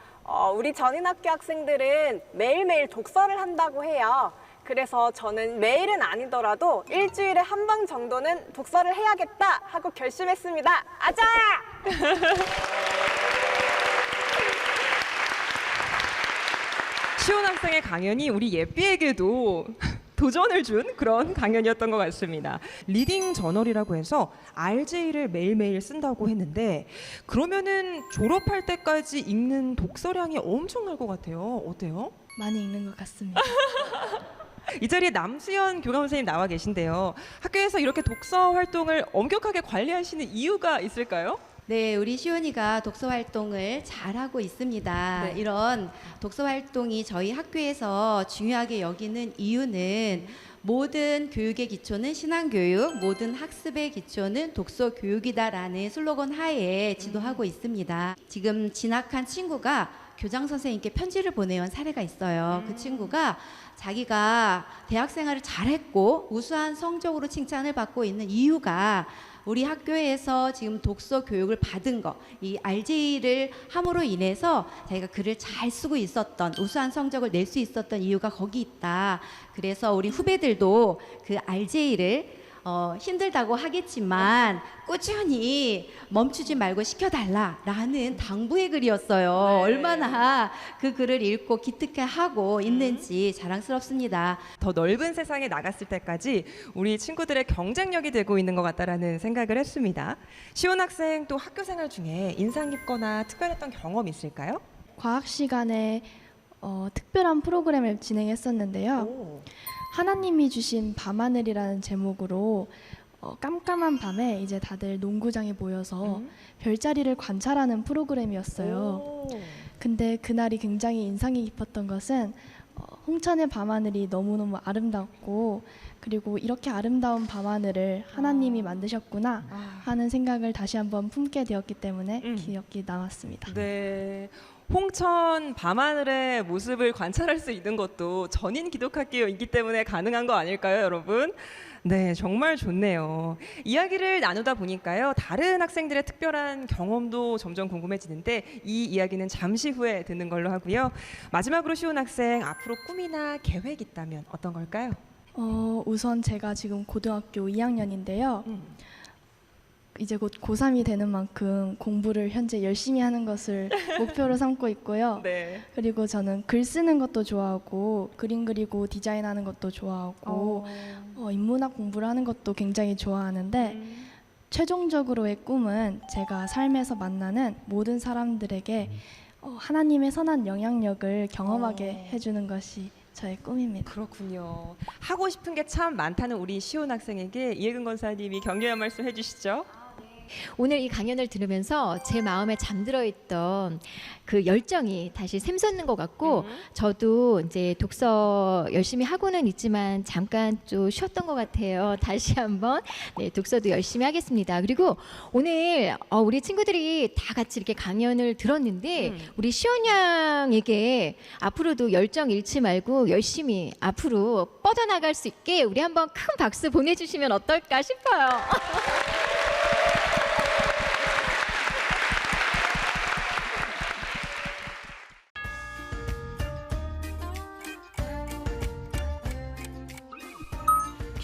[SPEAKER 15] 우리 전인학교 학생들은 매일매일 독서를 한다고 해요. 그래서 저는 매일은 아니더라도 일주일에 한 번 정도는 독서를 해야겠다 하고 결심했습니다. 아자!
[SPEAKER 1] 시온 학생의 강연이 우리 예삐에게도 도전을 준 그런 강연이었던 것 같습니다. 리딩 저널이라고 해서 RJ를 매일매일 쓴다고 했는데 그러면은 졸업할 때까지 읽는 독서량이 엄청날 것 같아요. 어때요?
[SPEAKER 14] 많이 읽는 것 같습니다.
[SPEAKER 1] 이 자리에 남수연 교감 선생님 나와 계신데요. 학교에서 이렇게 독서 활동을 엄격하게 관리하시는 이유가 있을까요?
[SPEAKER 16] 네, 우리 시온이가 독서 활동을 잘하고 있습니다.
[SPEAKER 1] 네.
[SPEAKER 16] 이런 독서 활동이 저희 학교에서 중요하게 여기는 이유는 모든 교육의 기초는 신앙교육, 모든 학습의 기초는 독서 교육이다라는 슬로건 하에 지도하고 있습니다. 지금 진학한 친구가 교장 선생님께 편지를 보내온 사례가 있어요. 그 친구가 자기가 대학 생활을 잘했고 우수한 성적으로 칭찬을 받고 있는 이유가 우리 학교에서 지금 독서 교육을 받은 거, 이 RJ를 함으로 인해서 자기가 글을 잘 쓰고 있었던, 우수한 성적을 낼 수 있었던 이유가 거기 있다. 그래서 우리 후배들도 그 RJ를 힘들다고 하겠지만 꾸준히 멈추지 말고 시켜달라라는 당부의 글이었어요.
[SPEAKER 1] 네.
[SPEAKER 16] 얼마나 그 글을 읽고 기특해하고 있는지 자랑스럽습니다.
[SPEAKER 1] 더 넓은 세상에 나갔을 때까지 우리 친구들의 경쟁력이 되고 있는 것 같다라는 생각을 했습니다. 시온 학생 또 학교 생활 중에 인상 깊거나 특별했던 경험 있을까요?
[SPEAKER 14] 과학 시간에 특별한 프로그램을 진행했었는데요. 하나님이 주신 밤하늘이라는 제목으로 깜깜한 밤에 이제 다들 농구장에 모여서 별자리를 관찰하는 프로그램이었어요. 근데 그날이 굉장히 인상이 깊었던 것은 홍천의 밤하늘이 너무너무 아름답고 그리고 이렇게 아름다운 밤하늘을 하나님이 만드셨구나 하는 생각을 다시 한번 품게 되었기 때문에 기억이 남았습니다.
[SPEAKER 1] 네. 홍천 밤하늘의 모습을 관찰할 수 있는 것도 전인 기독학교이기 때문에 가능한 거 아닐까요, 여러분? 네, 정말 좋네요. 이야기를 나누다 보니까요, 다른 학생들의 특별한 경험도 점점 궁금해지는데 이 이야기는 잠시 후에 듣는 걸로 하고요. 마지막으로 시온 학생, 앞으로 꿈이나 계획 있다면 어떤 걸까요?
[SPEAKER 14] 우선 제가 지금 고등학교 2학년인데요. 이제 곧 고3이 되는 만큼 공부를 현재 열심히 하는 것을 목표로 삼고 있고요.
[SPEAKER 1] 네.
[SPEAKER 14] 그리고 저는 글 쓰는 것도 좋아하고 그림 그리고 디자인하는 것도 좋아하고 인문학 공부를 하는 것도 굉장히 좋아하는데 최종적으로의 꿈은 제가 삶에서 만나는 모든 사람들에게 하나님의 선한 영향력을 경험하게 해주는 것이 저의 꿈입니다.
[SPEAKER 1] 그렇군요. 하고 싶은 게 참 많다는 우리 시온 학생에게 이혜근 권사님이 격려의 말씀 해주시죠.
[SPEAKER 17] 오늘 이 강연을 들으면서 제 마음에 잠들어 있던 그 열정이 다시 샘솟는 것 같고 저도 이제 독서 열심히 하고는 있지만 잠깐 좀 쉬었던 것 같아요. 다시 한번 네, 독서도 열심히 하겠습니다. 그리고 오늘 우리 친구들이 다 같이 이렇게 강연을 들었는데 우리 시온 양에게 앞으로도 열정 잃지 말고 열심히 앞으로 뻗어나갈 수 있게 우리 한번 큰 박수 보내주시면 어떨까 싶어요.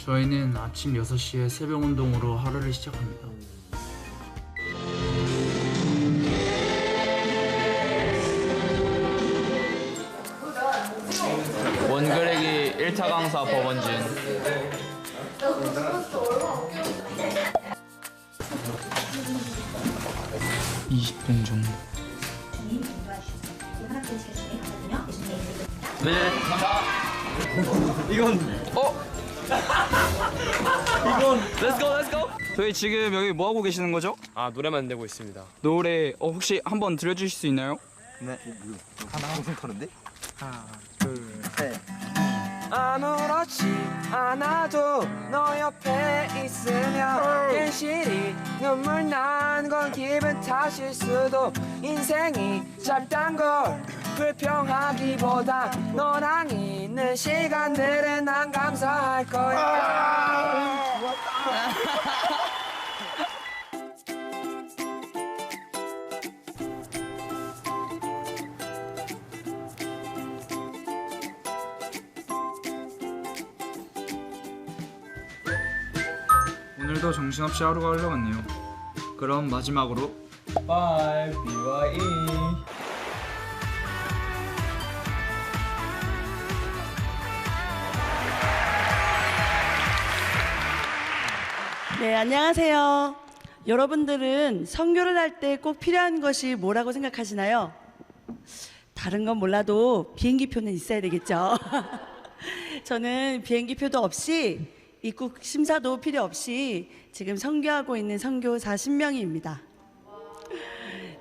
[SPEAKER 18] 저희는 아침 6시에 새벽 운동으로 하루를 시작합니다.
[SPEAKER 19] 원그레기 1차 강사 법원진.
[SPEAKER 18] 20분 정도.
[SPEAKER 19] 네,
[SPEAKER 8] 이건 이건
[SPEAKER 19] Let's go, let's go.
[SPEAKER 8] 저희 지금 여기 뭐 하고 계시는 거죠?
[SPEAKER 7] 아, 노래 만들고 있습니다.
[SPEAKER 8] 노래 혹시 한번 들려주실 수 있나요?
[SPEAKER 7] 네. 하나 무슨 터는데?
[SPEAKER 8] 하나, 둘, 셋.
[SPEAKER 20] 아무렇지 않아도 너 옆에 있으면 괜시리 눈물 난 건 기분 탓일 수도 인생이 짧단 걸 불평하기보다 너랑 있는 시간들은 난 감사할 거야.
[SPEAKER 18] 오늘도 정신없이 하루가 흘러갔네요. 그럼 마지막으로 Bye, BYE.
[SPEAKER 21] 네, 안녕하세요. 여러분들은 선교를 할 때 꼭 필요한 것이 뭐라고 생각하시나요? 다른 건 몰라도 비행기표는 있어야 되겠죠. 저는 비행기표도 없이 입국 심사도 필요 없이 지금 선교하고 있는 선교사 신명희입니다.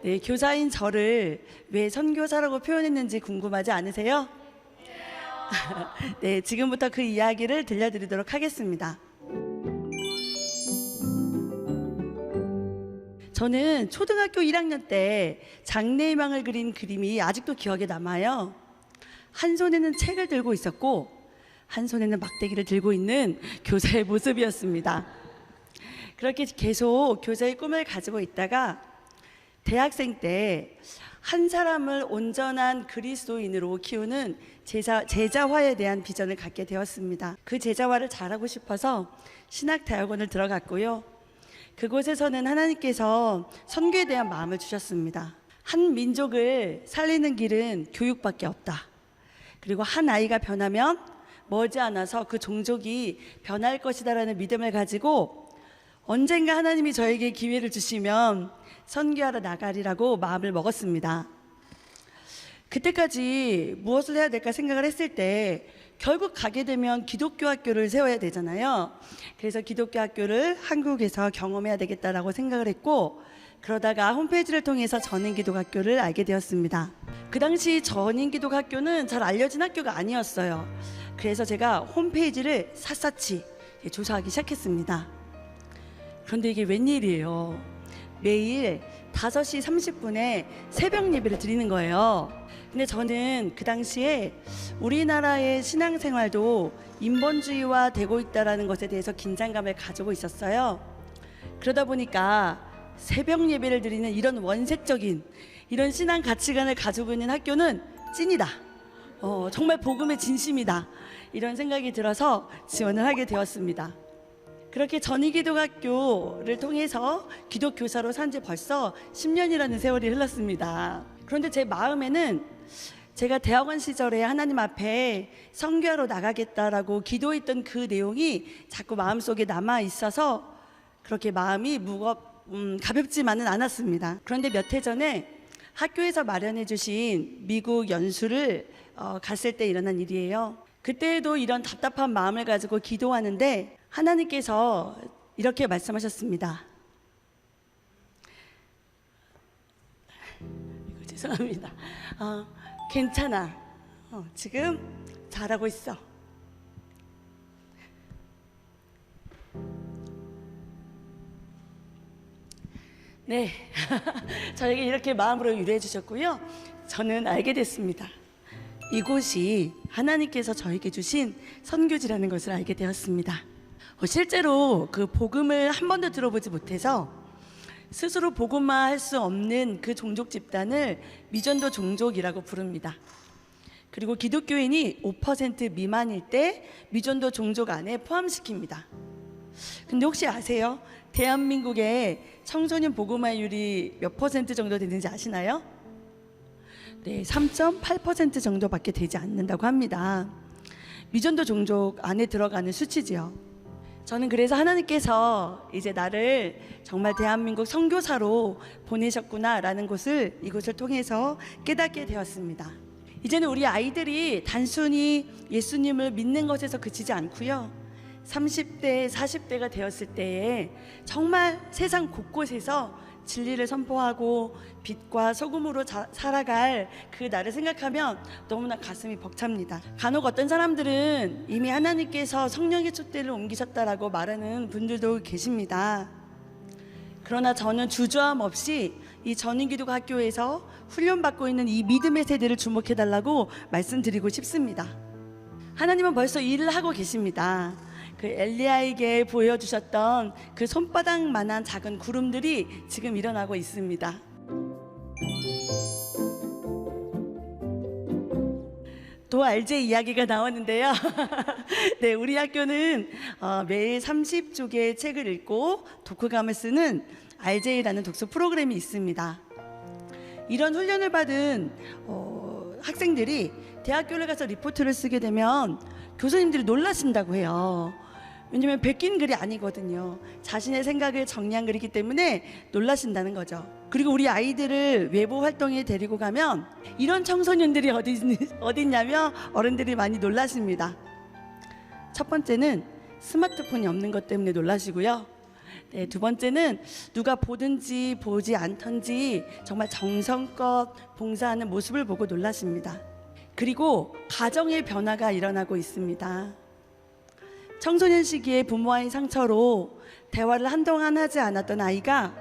[SPEAKER 21] 네, 교사인 저를 왜 선교사라고 표현했는지 궁금하지 않으세요? 네, 지금부터 그 이야기를 들려드리도록 하겠습니다. 저는 초등학교 1학년 때 장래희망을 그린 그림이 아직도 기억에 남아요. 한 손에는 책을 들고 있었고 한 손에는 막대기를 들고 있는 교사의 모습이었습니다. 그렇게 계속 교사의 꿈을 가지고 있다가 대학생 때 한 사람을 온전한 그리스도인으로 키우는 제자화에 대한 비전을 갖게 되었습니다. 그 제자화를 잘하고 싶어서 신학대학원을 들어갔고요. 그곳에서는 하나님께서 선교에 대한 마음을 주셨습니다. 한 민족을 살리는 길은 교육밖에 없다. 그리고 한 아이가 변하면 머지않아서 그 종족이 변할 것이다라는 믿음을 가지고 언젠가 하나님이 저에게 기회를 주시면 선교하러 나가리라고 마음을 먹었습니다. 그때까지 무엇을 해야 될까 생각을 했을 때 결국 가게 되면 기독교 학교를 세워야 되잖아요. 그래서 기독교 학교를 한국에서 경험해야 되겠다라고 생각을 했고, 그러다가 홈페이지를 통해서 전인기독학교를 알게 되었습니다. 그 당시 전인기독학교는 잘 알려진 학교가 아니었어요. 그래서 제가 홈페이지를 샅샅이 조사하기 시작했습니다. 그런데 이게 웬일이에요. 매일 5시 30분에 새벽 예배를 드리는 거예요. 근데 저는 그 당시에 우리나라의 신앙생활도 인본주의화 되고 있다는 것에 대해서 긴장감을 가지고 있었어요. 그러다 보니까 새벽 예배를 드리는 이런 원색적인 이런 신앙 가치관을 가지고 있는 학교는 찐이다. 정말 복음의 진심이다. 이런 생각이 들어서 지원을 하게 되었습니다. 그렇게 전인기독학교를 통해서 기독교사로 산 지 벌써 10년이라는 세월이 흘렀습니다. 그런데 제 마음에는 제가 대학원 시절에 하나님 앞에 선교하러 나가겠다라고 기도했던 그 내용이 자꾸 마음속에 남아 있어서 그렇게 마음이 가볍지만은 않았습니다. 그런데 몇 해 전에 학교에서 마련해 주신 미국 연수를 갔을 때 일어난 일이에요. 그때에도 이런 답답한 마음을 가지고 기도하는데 하나님께서 이렇게 말씀하셨습니다. 죄송합니다. 괜찮아. 지금 잘하고 있어. 네, 저에게 이렇게 마음으로 위로해 주셨고요. 저는 알게 됐습니다. 이곳이 하나님께서 저에게 주신 선교지라는 것을 알게 되었습니다. 실제로 그 복음을 한 번도 들어보지 못해서 스스로 복음화할 수 없는 그 종족 집단을 미전도 종족이라고 부릅니다. 그리고 기독교인이 5% 미만일 때 미전도 종족 안에 포함시킵니다. 근데 혹시 아세요? 대한민국의 청소년 복음화율이 몇 % 정도 되는지 아시나요? 네, 3.8% 정도밖에 되지 않는다고 합니다. 미전도 종족 안에 들어가는 수치지요. 저는 그래서 하나님께서 이제 나를 정말 대한민국 선교사로 보내셨구나라는 것을 이곳을 통해서 깨닫게 되었습니다. 이제는 우리 아이들이 단순히 예수님을 믿는 것에서 그치지 않고요. 30대, 40대가 되었을 때에 정말 세상 곳곳에서 진리를 선포하고 빛과 소금으로 살아갈 그 날을 생각하면 너무나 가슴이 벅찹니다. 간혹 어떤 사람들은 이미 하나님께서 성령의 촛대를 옮기셨다라고 말하는 분들도 계십니다. 그러나 저는 주저함 없이 이 전인기독학교에서 훈련받고 있는 이 믿음의 세대를 주목해달라고 말씀드리고 싶습니다. 하나님은 벌써 일을 하고 계십니다. 그 엘리야에게 보여주셨던 그 손바닥만한 작은 구름들이 지금 일어나고 있습니다. 또 RJ 이야기가 나왔는데요. 네, 우리 학교는 매일 30쪽의 책을 읽고 독후감을 쓰는 RJ라는 독서 프로그램이 있습니다. 이런 훈련을 받은 학생들이 대학교를 가서 리포트를 쓰게 되면 교수님들이 놀라신다고 해요. 왜냐면 베낀 글이 아니거든요. 자신의 생각을 정리한 글이기 때문에 놀라신다는 거죠. 그리고 우리 아이들을 외부 활동에 데리고 가면 이런 청소년들이 어디 있냐며 어른들이 많이 놀라십니다. 첫 번째는 스마트폰이 없는 것 때문에 놀라시고요. 네, 두 번째는 누가 보든지 보지 않던지 정말 정성껏 봉사하는 모습을 보고 놀라십니다. 그리고 가정의 변화가 일어나고 있습니다. 청소년 시기에 부모와의 상처로 대화를 한동안 하지 않았던 아이가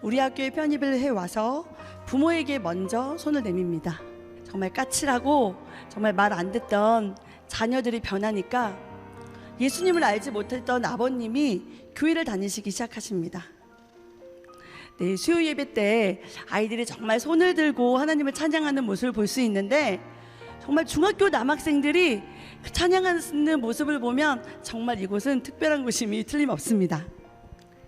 [SPEAKER 21] 우리 학교에 편입을 해와서 부모에게 먼저 손을 내밉니다. 정말 까칠하고 정말 말 안 듣던 자녀들이 변하니까 예수님을 알지 못했던 아버님이 교회를 다니시기 시작하십니다. 네, 수요 예배 때 아이들이 정말 손을 들고 하나님을 찬양하는 모습을 볼 수 있는데 정말 중학교 남학생들이 그 찬양하는 모습을 보면 정말 이곳은 특별한 곳임이 틀림없습니다.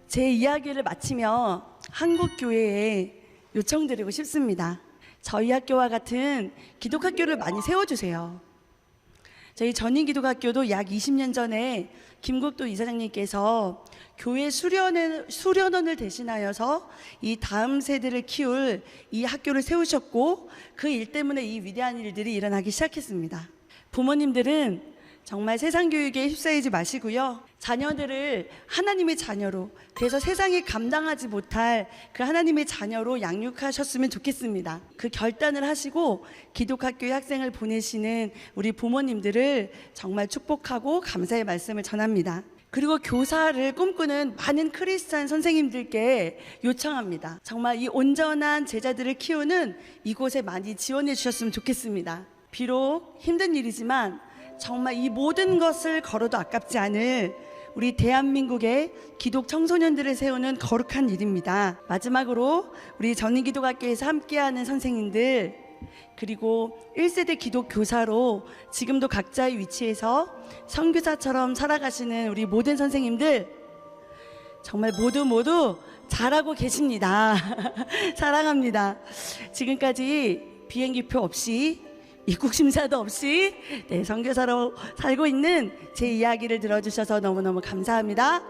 [SPEAKER 21] 제 이야기를 마치며 한국교회에 요청드리고 싶습니다. 저희 학교와 같은 기독학교를 많이 세워주세요. 저희 전인기독학교도 약 20년 전에 김국도 이사장님께서 교회 수련원을 대신하여서 이 다음 세대를 키울 이 학교를 세우셨고 그 일 때문에 이 위대한 일들이 일어나기 시작했습니다. 부모님들은 정말 세상 교육에 휩싸이지 마시고요. 자녀들을 하나님의 자녀로, 그래서 세상이 감당하지 못할 그 하나님의 자녀로 양육하셨으면 좋겠습니다. 그 결단을 하시고 기독학교에 학생을 보내시는 우리 부모님들을 정말 축복하고 감사의 말씀을 전합니다. 그리고 교사를 꿈꾸는 많은 크리스찬 선생님들께 요청합니다. 정말 이 온전한 제자들을 키우는 이곳에 많이 지원해 주셨으면 좋겠습니다. 비록 힘든 일이지만 정말 이 모든 것을 걸어도 아깝지 않을 우리 대한민국의 기독 청소년들을 세우는 거룩한 일입니다. 마지막으로 우리 전인기독학교에서 함께하는 선생님들, 그리고 1세대 기독 교사로 지금도 각자의 위치에서 선교사처럼 살아가시는 우리 모든 선생님들, 정말 모두 잘하고 계십니다. 사랑합니다. 지금까지 비행기표 없이 입국 심사도 없이 선교사로 살고 있는 제 이야기를 들어주셔서 너무너무 감사합니다.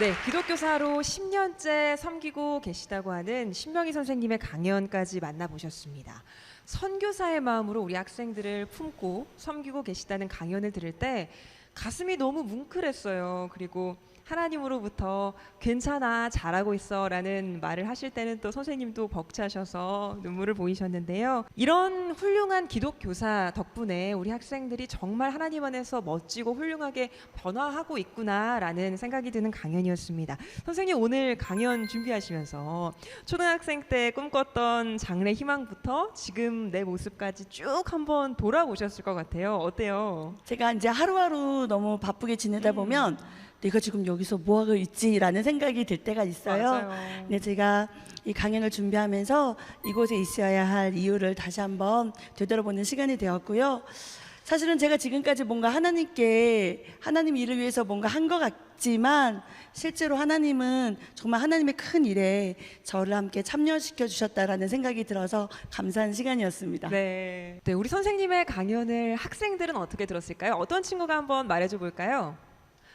[SPEAKER 1] 네, 기독교사로 10년째 섬기고 계시다고 하는 신명희 선생님의 강연까지 만나보셨습니다. 선교사의 마음으로 우리 학생들을 품고 섬기고 계시다는 강연을 들을 때 가슴이 너무 뭉클했어요. 그리고 하나님으로부터 괜찮아, 잘하고 있어 라는 말을 하실 때는 또 선생님도 벅차셔서 눈물을 보이셨는데요. 이런 훌륭한 기독교사 덕분에 우리 학생들이 정말 하나님 안에서 멋지고 훌륭하게 변화하고 있구나 라는 생각이 드는 강연이었습니다. 선생님 오늘 강연 준비하시면서 초등학생 때 꿈꿨던 장래 희망부터 지금 내 모습까지 쭉 한번 돌아보셨을 것 같아요. 어때요?
[SPEAKER 21] 제가 이제 하루하루 너무 바쁘게 지내다 보면 내가 지금 여기서 뭐하고 있지라는 생각이 들 때가 있어요.
[SPEAKER 1] 맞아요.
[SPEAKER 21] 네, 제가 이 강연을 준비하면서 이곳에 있어야 할 이유를 다시 한번 되돌아보는 시간이 되었고요. 사실은 제가 지금까지 뭔가 하나님 일을 위해서 뭔가 한 것 같지만 실제로 하나님은 정말 하나님의 큰 일에 저를 함께 참여시켜 주셨다라는 생각이 들어서 감사한 시간이었습니다.
[SPEAKER 1] 네, 우리 선생님의 강연을 학생들은 어떻게 들었을까요? 어떤 친구가 한번 말해줘 볼까요?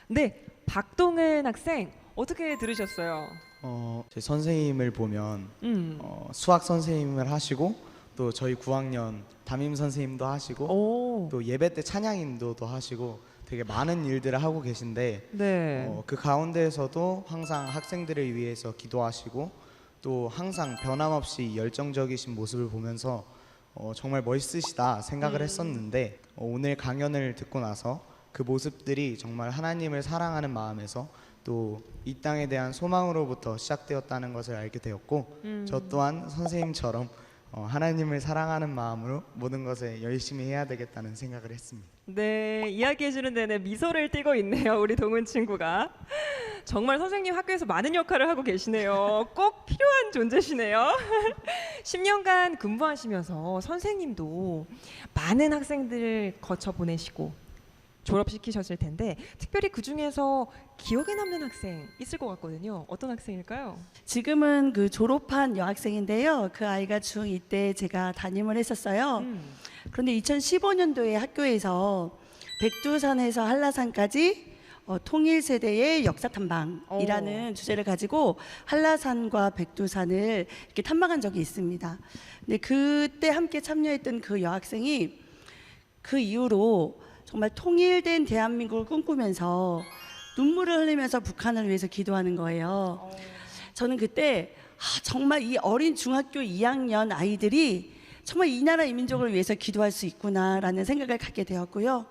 [SPEAKER 1] 네, 박동은 학생 어떻게 들으셨어요?
[SPEAKER 4] 제 선생님을 보면 수학 선생님을 하시고 또 저희 9학년 담임 선생님도 하시고 또 예배 때 찬양 인도도 하시고 되게 많은 일들을 하고 계신데 그 가운데에서도 항상 학생들을 위해서 기도하시고 또 항상 변함없이 열정적이신 모습을 보면서 정말 멋있으시다 생각을 했었는데 오늘 강연을 듣고 나서 그 모습들이 정말 하나님을 사랑하는 마음에서 또 이 땅에 대한 소망으로부터 시작되었다는 것을 알게 되었고 저 또한 선생님처럼 하나님을 사랑하는 마음으로 모든 것에 열심히 해야 되겠다는 생각을 했습니다.
[SPEAKER 1] 네, 이야기해주는 내내 미소를 띠고 있네요, 우리 동훈 친구가. 정말 선생님 학교에서 많은 역할을 하고 계시네요. 꼭 필요한 존재시네요. 10년간 근무하시면서 선생님도 많은 학생들을 거쳐 보내시고 졸업시키셨을 텐데 특별히 그중에서 기억에 남는 학생 있을 것 같거든요. 어떤 학생일까요?
[SPEAKER 21] 지금은 그 졸업한 여학생인데요. 그 아이가 중2 때 제가 담임을 했었어요. 그런데 2015년도에 학교에서 백두산에서 한라산까지 통일세대의 역사탐방이라는 주제를 가지고 한라산과 백두산을 이렇게 탐방한 적이 있습니다. 근데 그때 함께 참여했던 그 여학생이 그 이후로 정말 통일된 대한민국을 꿈꾸면서 눈물을 흘리면서 북한을 위해서 기도하는 거예요. 저는 그때 정말 이 어린 중학교 2학년 아이들이 정말 이 나라 이 민족을 위해서 기도할 수 있구나라는 생각을 갖게 되었고요.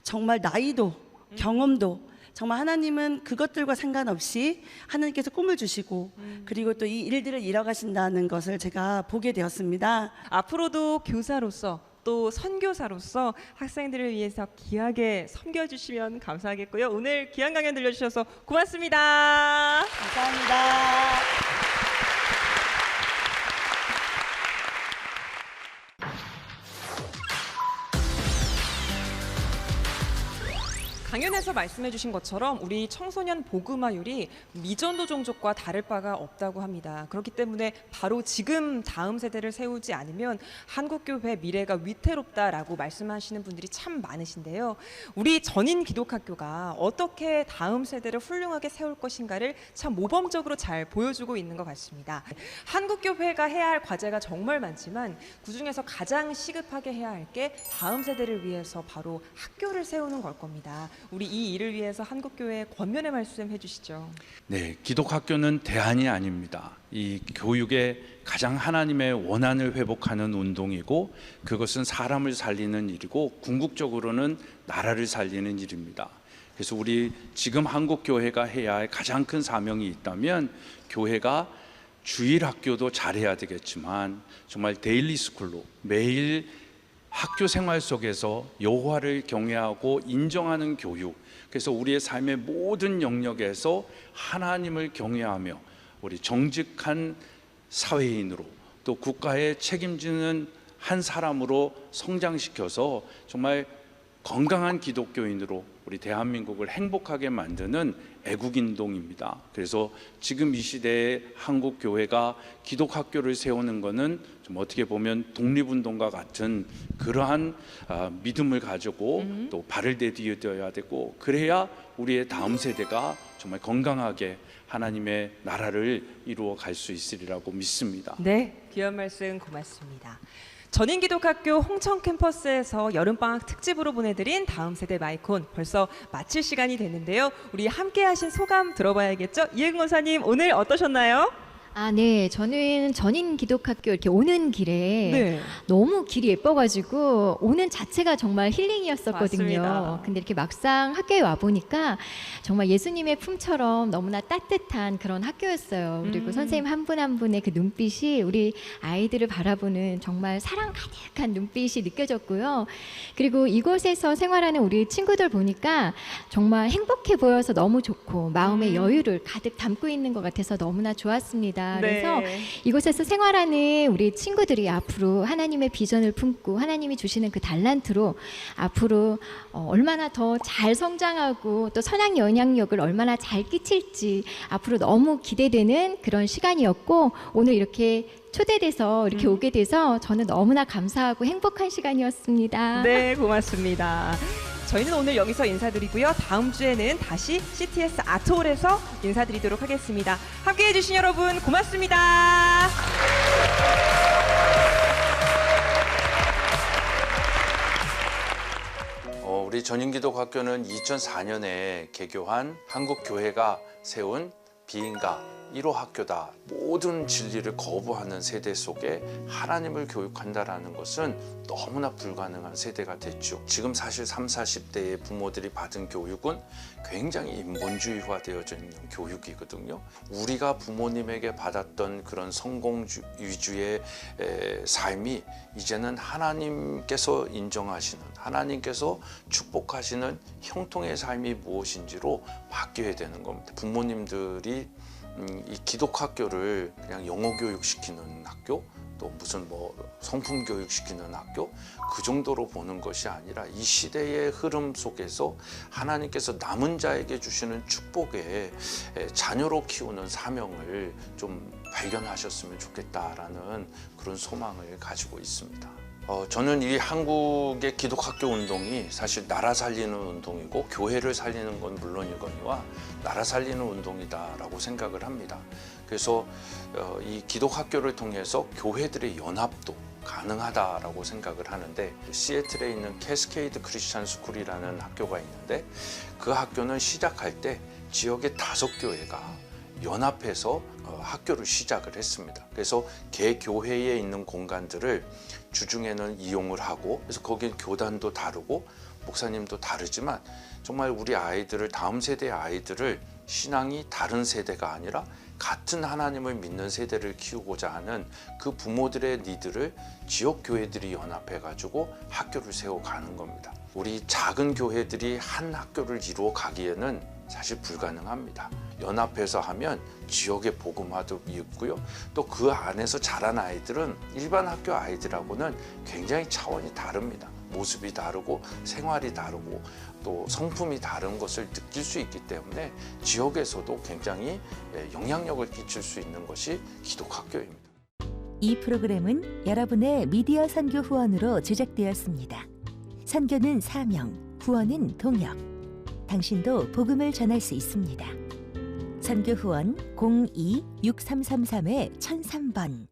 [SPEAKER 21] 정말 나이도 경험도 정말 하나님은 그것들과 상관없이 하나님께서 꿈을 주시고 그리고 또 이 일들을 이뤄가신다는 것을 제가 보게 되었습니다.
[SPEAKER 1] 앞으로도 교사로서 또 선교사로서 학생들을 위해서 귀하게 섬겨주시면 감사하겠고요. 오늘 귀한 강연 들려주셔서 고맙습니다.
[SPEAKER 21] 감사합니다.
[SPEAKER 1] 강연에서 말씀해주신 것처럼 우리 청소년 복음화율이 미전도 종족과 다를 바가 없다고 합니다. 그렇기 때문에 바로 지금 다음 세대를 세우지 않으면 한국교회 미래가 위태롭다라고 말씀하시는 분들이 참 많으신데요. 우리 전인 기독학교가 어떻게 다음 세대를 훌륭하게 세울 것인가를 참 모범적으로 잘 보여주고 있는 것 같습니다. 한국교회가 해야 할 과제가 정말 많지만 그중에서 가장 시급하게 해야 할 게 다음 세대를 위해서 바로 학교를 세우는 걸 겁니다. 우리 이 일을 위해서 한국교회 권면의 말씀 해주시죠.
[SPEAKER 6] 네, 기독학교는 대안이 아닙니다. 이 교육의 가장 하나님의 원한을 회복하는 운동이고 그것은 사람을 살리는 일이고 궁극적으로는 나라를 살리는 일입니다. 그래서 우리 지금 한국교회가 해야 할 가장 큰 사명이 있다면 교회가 주일 학교도 잘해야 되겠지만 정말 데일리 스쿨로 매일 학교 생활 속에서 여호와를 경외하고 인정하는 교육, 그래서 우리의 삶의 모든 영역에서 하나님을 경외하며 우리 정직한 사회인으로 또 국가에 책임지는 한 사람으로 성장시켜서 정말 건강한 기독교인으로 우리 대한민국을 행복하게 만드는 애국인동입니다. 그래서 지금 이 시대에 한국교회가 기독학교를 세우는 것은 좀 어떻게 보면 독립운동과 같은 그러한 믿음을 가지고 또 발을 내디뎌야 되고 그래야 우리의 다음 세대가 정말 건강하게 하나님의 나라를 이루어 갈 수 있으리라고 믿습니다.
[SPEAKER 1] 네, 귀한 말씀 고맙습니다. 전인기독학교 홍천 캠퍼스에서 여름방학 특집으로 보내드린 다음 세대 마이콘 벌써 마칠 시간이 됐는데요. 우리 함께 하신 소감 들어봐야겠죠? 이혜근 권사님 오늘 어떠셨나요?
[SPEAKER 17] 네. 저는 전인 기독학교 이렇게 오는 길에 너무 길이 예뻐가지고 오는 자체가 정말 힐링이었었거든요.
[SPEAKER 1] 맞습니다.
[SPEAKER 17] 근데 이렇게 막상 학교에 와보니까 정말 예수님의 품처럼 너무나 따뜻한 그런 학교였어요. 그리고 선생님 한 분 한 분의 그 눈빛이 우리 아이들을 바라보는 정말 사랑 가득한 눈빛이 느껴졌고요. 그리고 이곳에서 생활하는 우리 친구들 보니까 정말 행복해 보여서 너무 좋고 마음의 여유를 가득 담고 있는 것 같아서 너무나 좋았습니다. 그래서 이곳에서 생활하는 우리 친구들이 앞으로 하나님의 비전을 품고 하나님이 주시는 그 달란트로 앞으로 얼마나 더 잘 성장하고 또 선한 영향력을 얼마나 잘 끼칠지 앞으로 너무 기대되는 그런 시간이었고 오늘 이렇게 초대돼서 이렇게 오게 돼서 저는 너무나 감사하고 행복한 시간이었습니다.
[SPEAKER 1] 네, 고맙습니다. 저희는 오늘 여기서 인사드리고요. 다음 주에는 다시 CTS 아트홀에서 인사드리도록 하겠습니다. 함께해 주신 여러분 고맙습니다.
[SPEAKER 6] 우리 전인기독학교는 2004년에 개교한 한국교회가 세운 비인가 1호 학교다. 모든 진리를 거부하는 세대 속에 하나님을 교육한다라는 것은 너무나 불가능한 세대가 됐죠. 지금 사실 30, 40대의 부모들이 받은 교육은 굉장히 인본주의화되어져 있는 교육이거든요. 우리가 부모님에게 받았던 그런 성공 위주의 삶이 이제는 하나님께서 인정하시는, 하나님께서 축복하시는 형통의 삶이 무엇인지로 바뀌어야 되는 겁니다. 부모님들이 이 기독학교를 그냥 영어 교육 시키는 학교, 또 무슨 뭐 성품 교육 시키는 학교, 그 정도로 보는 것이 아니라 이 시대의 흐름 속에서 하나님께서 남은 자에게 주시는 축복에 자녀로 키우는 사명을 좀 발견하셨으면 좋겠다라는 그런 소망을 가지고 있습니다. 저는 이 한국의 기독학교 운동이 사실 나라 살리는 운동이고 교회를 살리는 건 물론이거니와 나라 살리는 운동이다라고 생각을 합니다. 그래서 이 기독학교를 통해서 교회들의 연합도 가능하다라고 생각을 하는데, 시애틀에 있는 캐스케이드 크리스찬 스쿨이라는 학교가 있는데, 그 학교는 시작할 때 지역의 5교회가 연합해서 학교를 시작을 했습니다. 그래서 개 교회에 있는 공간들을 주중에는 이용을 하고, 그래서 거긴 교단도 다르고 목사님도 다르지만 정말 우리 아이들을, 다음 세대의 아이들을 신앙이 다른 세대가 아니라 같은 하나님을 믿는 세대를 키우고자 하는 그 부모들의 니드를 지역 교회들이 연합해 가지고 학교를 세워가는 겁니다. 우리 작은 교회들이 한 학교를 이루어 가기에는 사실 불가능합니다. 연합해서 하면 지역의 복음화도 있고요. 또 그 안에서 자란 아이들은 일반 학교 아이들하고는 굉장히 차원이 다릅니다. 모습이 다르고 생활이 다르고 또 성품이 다른 것을 느낄 수 있기 때문에 지역에서도 굉장히 영향력을 끼칠 수 있는 것이 기독학교입니다.
[SPEAKER 3] 이 프로그램은 여러분의 미디어 선교 후원으로 제작되었습니다. 선교는 사명, 후원은 동역. 당신도 복음을 전할 수 있습니다. 선교 후원 02-6333-1003번